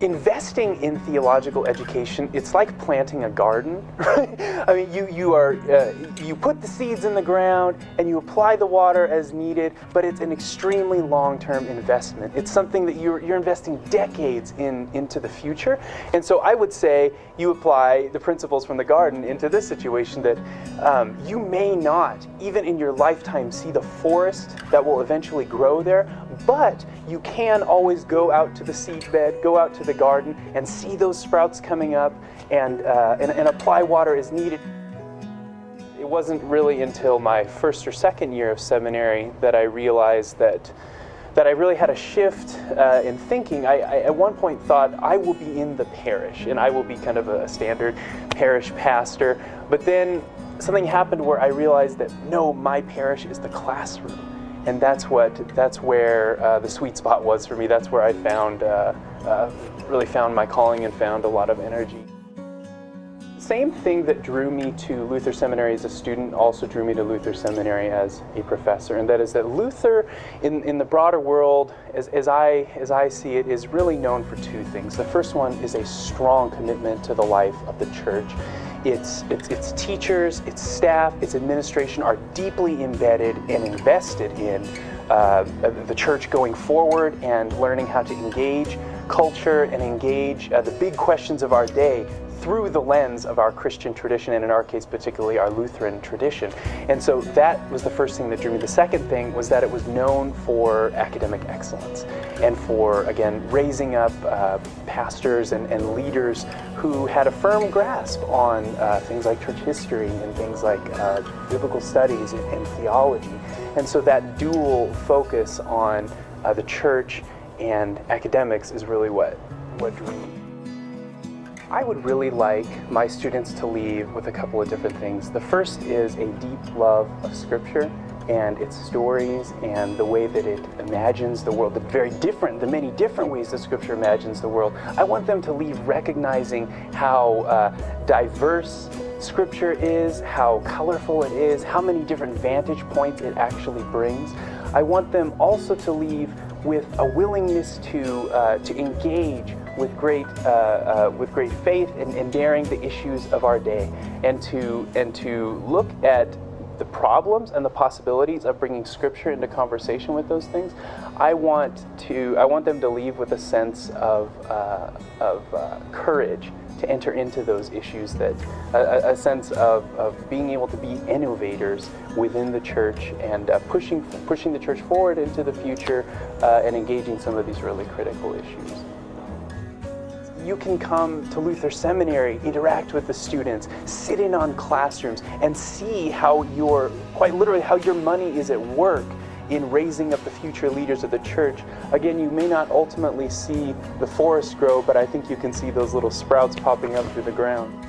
Investing in theological education, it's like planting a garden, right? I mean, you put the seeds in the ground and you apply the water as needed, but it's an extremely long-term investment. It's something that you're investing decades into the future. And so I would say you apply the principles from the garden into this situation that you may not, even in your lifetime, see the forest that will eventually grow there, but you can always go out to the seed bed, go out to the garden and see those sprouts coming up and apply water as needed. It wasn't really until my first or second year of seminary that I realized that I really had a shift in thinking. I at one point thought I will be in the parish and I will be kind of a standard parish pastor, but then something happened where I realized that no, my parish is the classroom. And that's where the sweet spot was for me. That's where I really found my calling and found a lot of energy. Same thing that drew me to Luther Seminary as a student also drew me to Luther Seminary as a professor, and that is that Luther, in the broader world, as I see it, is really known for two things. The first one is a strong commitment to the life of the church. Its teachers, its staff, its administration are deeply embedded and invested in the church going forward and learning how to engage culture and engage the big questions of our day through the lens of our Christian tradition, and in our case particularly our Lutheran tradition. And so that was the first thing that drew me. The second thing was that it was known for academic excellence and for, again, raising up pastors and leaders who had a firm grasp on things like church history and things like biblical studies and theology. And so that dual focus on the church and academics is really what drew me. I would really like my students to leave with a couple of different things. The first is a deep love of Scripture and its stories and the way that it imagines the world, the many different ways that Scripture imagines the world. I want them to leave recognizing how diverse Scripture is, how colorful it is, how many different vantage points it actually brings. I want them also to leave with a willingness to engage with great faith and daring the issues of our day, and to look at the problems and the possibilities of bringing Scripture into conversation with those things. I want them to leave with a sense of courage to enter into those issues, that a sense of being able to be innovators within the church and pushing the church forward into the future and engaging some of these really critical issues. You can come to Luther Seminary, interact with the students, sit in on classrooms, and see how quite literally how your money is at work in raising up the future leaders of the church. Again, you may not ultimately see the forest grow, but I think you can see those little sprouts popping up through the ground.